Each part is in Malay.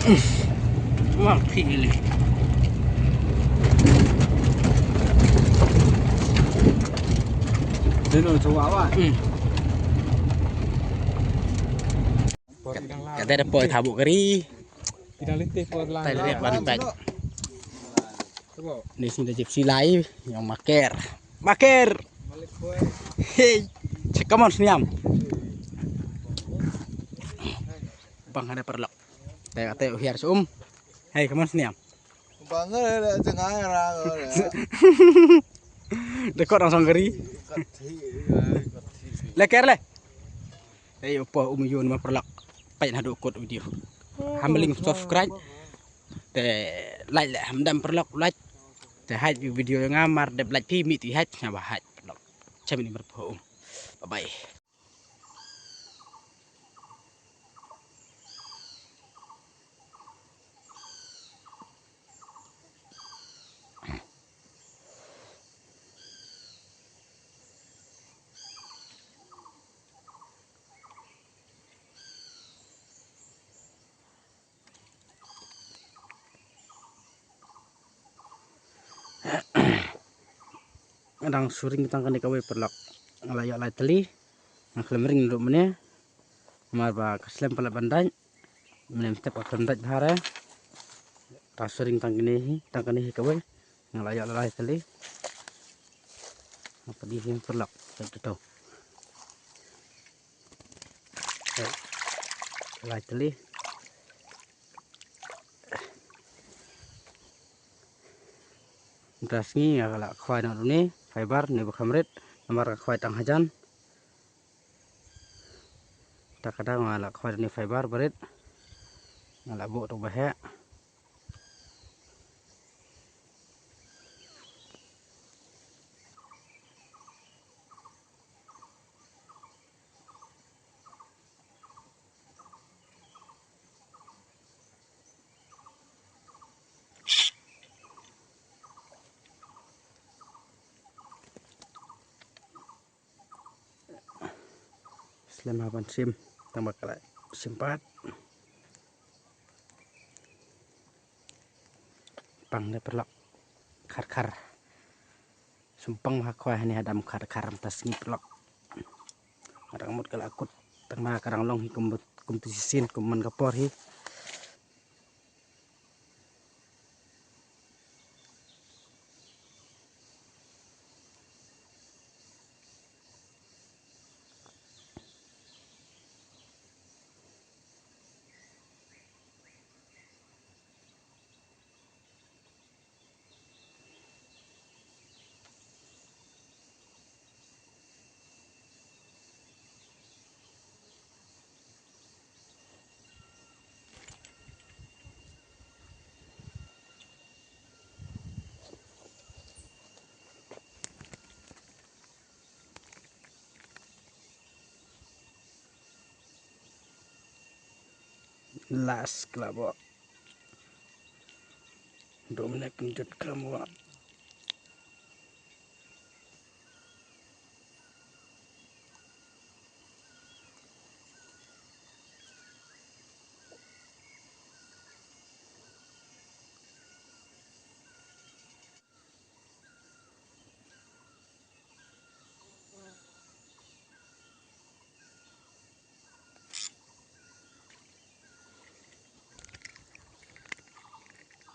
Wah, pilih. Dino coba apa? Kata ada poin tabuk keri. Tidak letih pot lang. Tai lihat bantai. Di sini ada gypsy live yang maker. Maker. Hey, come on senyam. Bang ada perlok. Teo hiar sum. Hey, come on senyam. Bang ada tengah orang. Dekor langsung keri. Leker le. Hey, opo umiyun ma perlok. Pain hadu kod video. Hamling subscribe. Te like le hamdam perlok like. Te hai video yang ngamar de like pi mi ti hai ngaba hai perlok. Cam ini berbohong. Bye bye. Adang suring tangkan dikawai perlok ngalayak lai teli ngaklemring nduk meneh marba kaslem pala bandai menem tep akan daj hare ta suring tangkan hi kawai ngalayak lai teli apa di sini perlok tahu lai teli Drasni agak khwai nak ni fiber ni berkamret nomor khwai tang hajan tak kadang agak khwai ni fiber berit agak bu tu bahaya selama sim tambah kalai simpat pang ni perlok kar sumpang khwai ni hadam kar tas ni perlok kadang mut kalakut tengah karang long hi kompetisi kuman kapor hi las kelabok 2 menit kejut kamu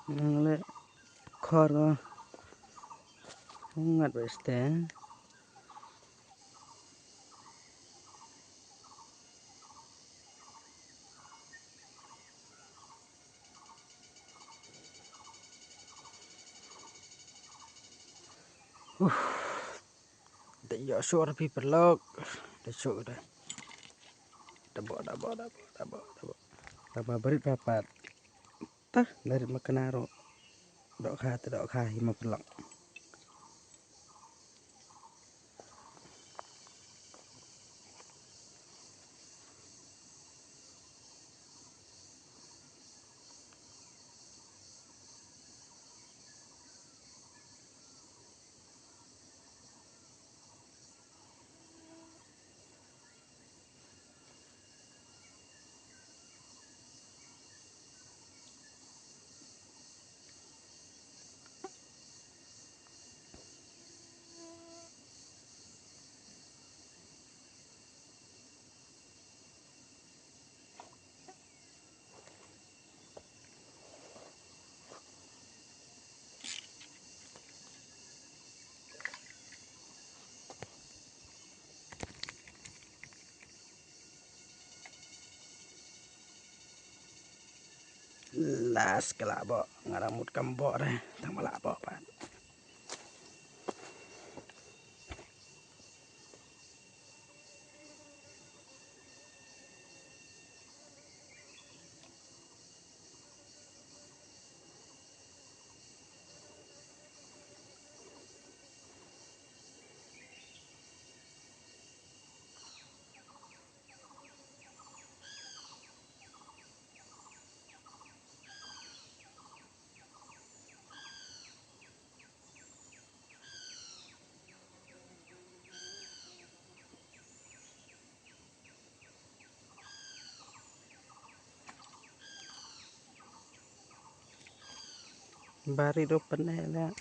le khor ngat beste Dah suara pi perlok dah suara dabok tambah berit papat tah dari makan aro dok kha hima perlok las kelabok ngaramut kembok deh tang malabok pan. Bari do penela.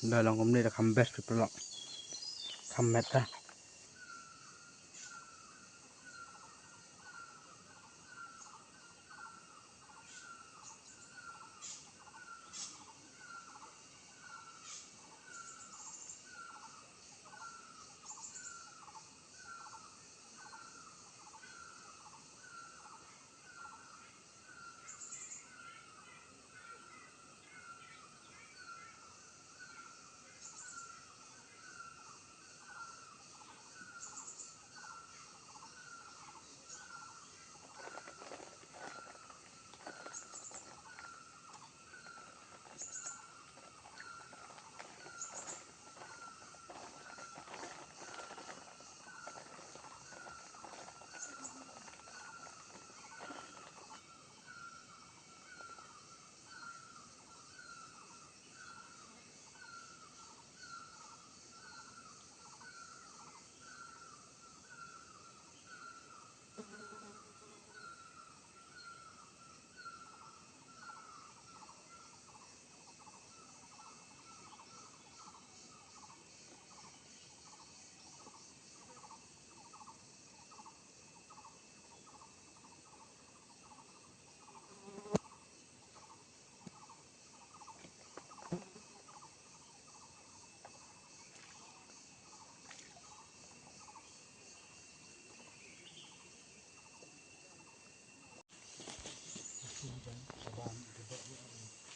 Dalam kemudian ada kambes pelok kamet dah.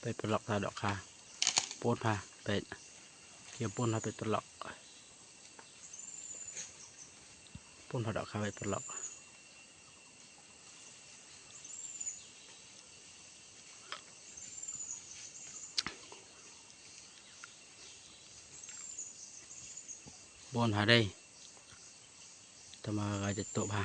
Pe pelok ta dok ka. Pun ha pe. Kia pun ha pe pelok. Pun ha dok ka pe pelok. Pun ha đây. Tama ga jatuh ha.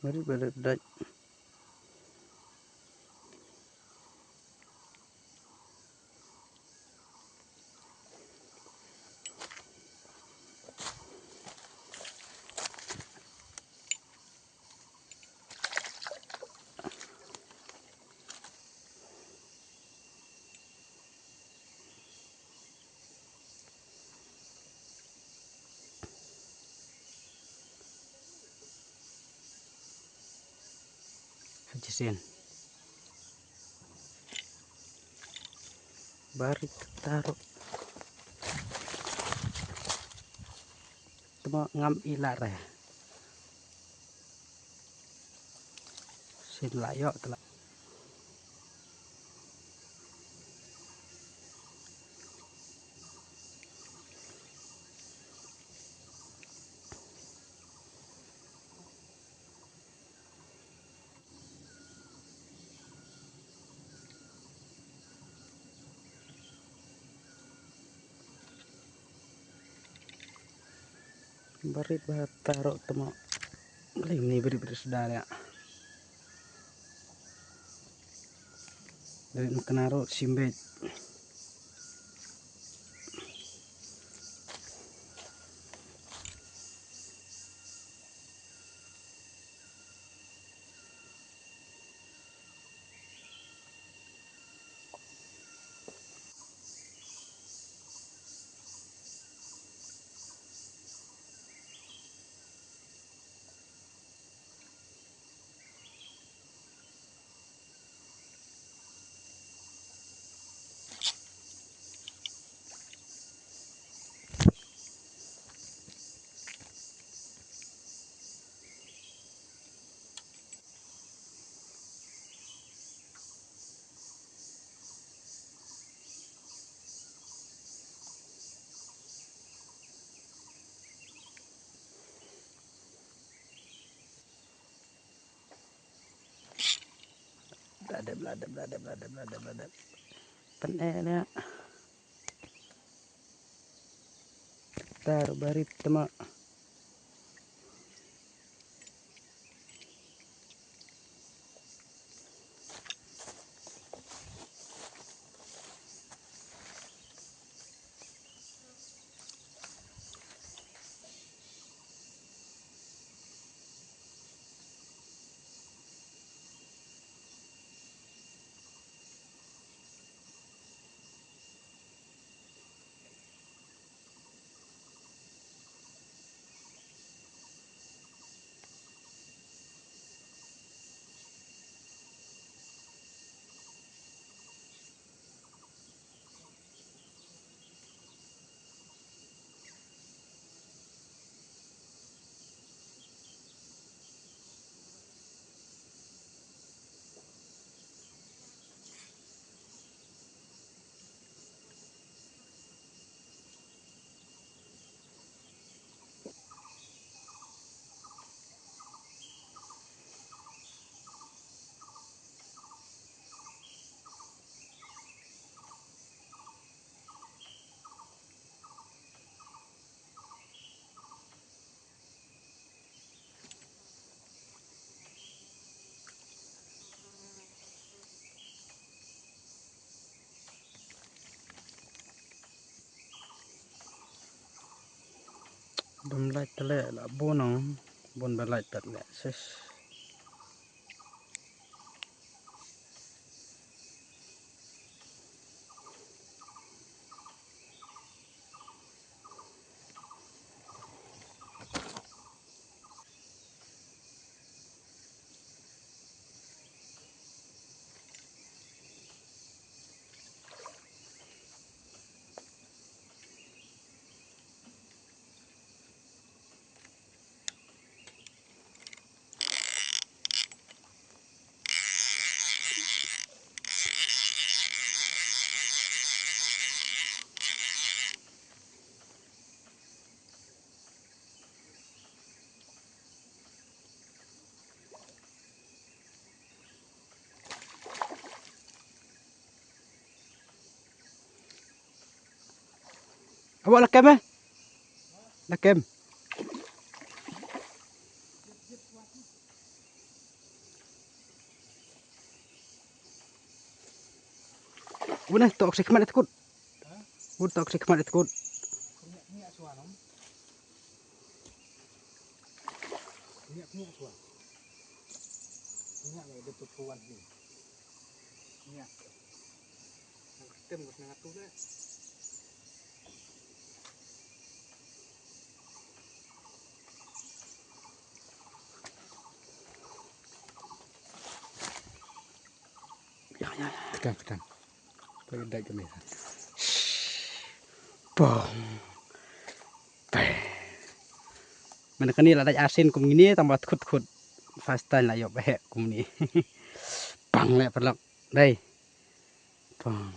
Mari balik. Hajisin. Bari taruh. Tama ngam ilar ya. Sin layok telah. Barit bah taruh temo. Ini beri saudara. Dari makan simbet. Belada. Penenya. Taruh barit temo. Bumlai tele la bonong. Bon balai tele ses. Awak lakem eh? Lakem. Bunah tok sik mat tekut. Bun tok sik mat tekut. Minyak suar om. Minyak suar. Minyak ada perempuan ni. Minyak. Yang ketem bos nang atu deh. Ya. Pedang. Pakai dai kami. Bong. Mana kan ni ladai asin kum gini tambah kut. Fastan lah yo behek kum ni. Bang le perlak. Dai. Bang.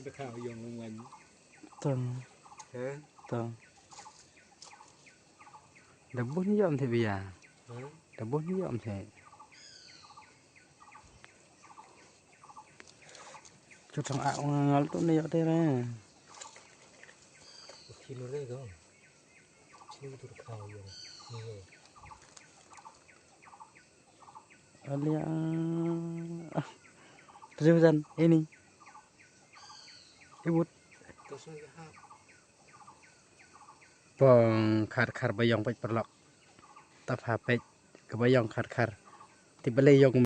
Udah kau yang ngomong. Tong Hah? tong. Dabun yom thế bây giờ. Hah? Dabun yom thế. Cho thằng ảo ngal tu này thế này. Kilo deh kau. Sini tu kau yang. Iya. Alia. Terus ini. Ibu Terus lagi hap. pong khar bayong pech perlok. Tap hapech ke bayong khar. Tiba le yong.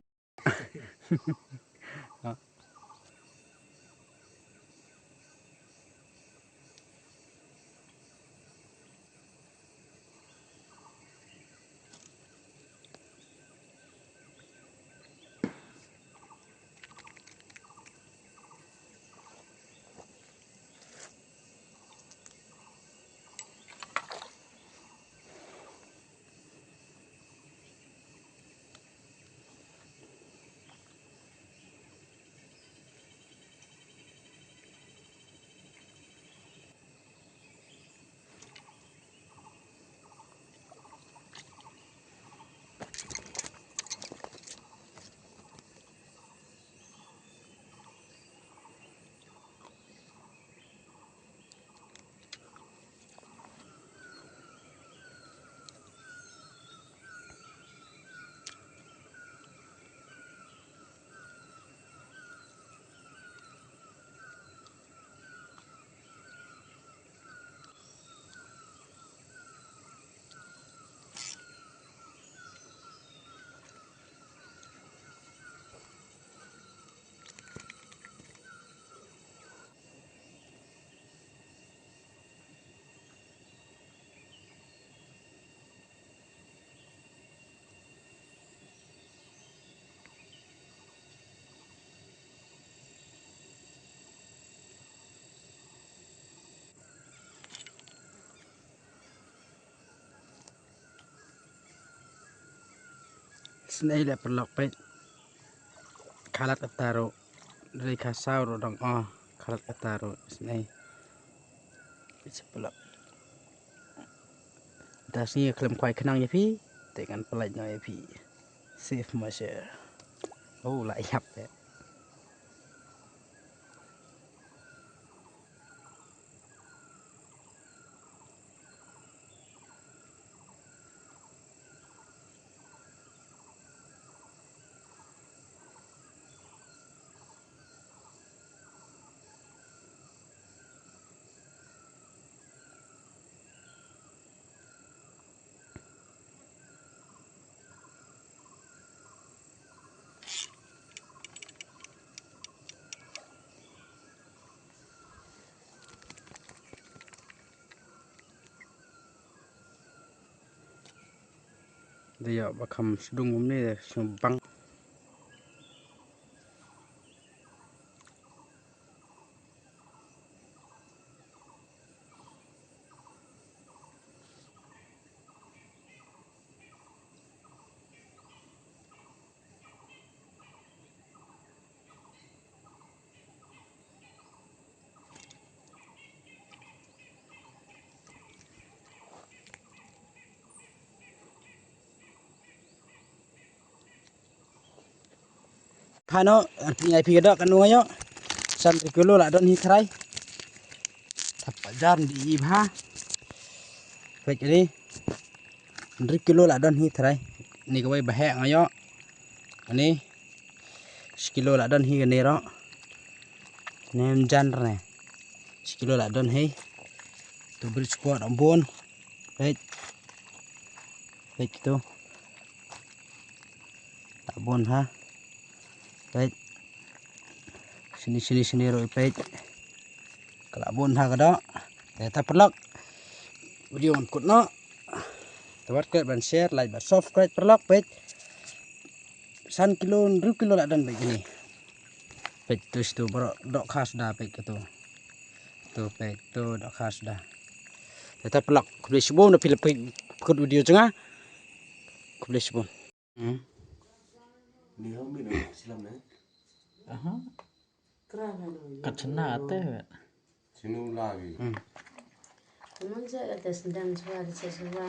Snai le perlok pech. Kalat ataro. Dari kasau rodong kalat ataro snai. Pech perlok. Das ni klem kwai kenang ya pi. Dengan pelajnya ya pi. Safe masya. Oh lah yap ya. Dia bakam sedung ni sumbang. Pano artinya pi gedok kan ngoyo. Sampai kilo lah don hitrai. Dapat jan di ibha. Baik ini. 100 kilo lah don hitrai. Ni kawai bahek ngoyo. Ini 1 kilo lah don hi ganero. Nem jan ne. 1 kilo lah don hi. Tu beri squat ambon. Baik. Baik itu. Abon ha. Baik. Sini roi baik. Kalau abon ha kada. Ta perlok. Video kut no. Tawat ke ban share, like, ban subscribe perlok baik. 1 kilo, 2 kilo lah dan baik ini. Baik tu situ baru dok khas dah baik itu. Tu baik tu dok khas dah. Ta perlok kubli sebon na pilih kut video cenga. Kubli sebon. Ni hom ni silam ni. Aha. Kacenate. Sino lagi? Naman saya atas dan suara sesuatu.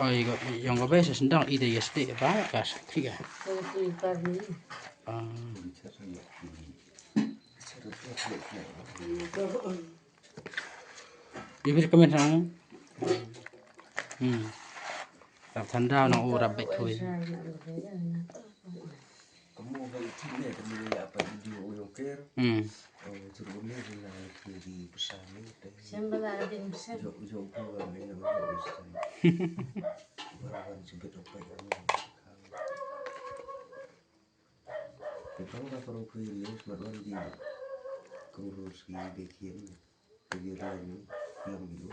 Oh iya, yang gue biasa sendang ide SD banyak kan, tiga. Kalau tuipar ni. Bibir kemen sama. Tak tanda nak urap baik tu. Kamu kalau cina kamu apa video uyoker? Suruh ni bila di pesan ni. Sembel ada di mesin. Ujung kau ni nama pesan. Barang sebut apa yang kita orang perlu pilih baru di kurus di bikin kegiatan yang gitu.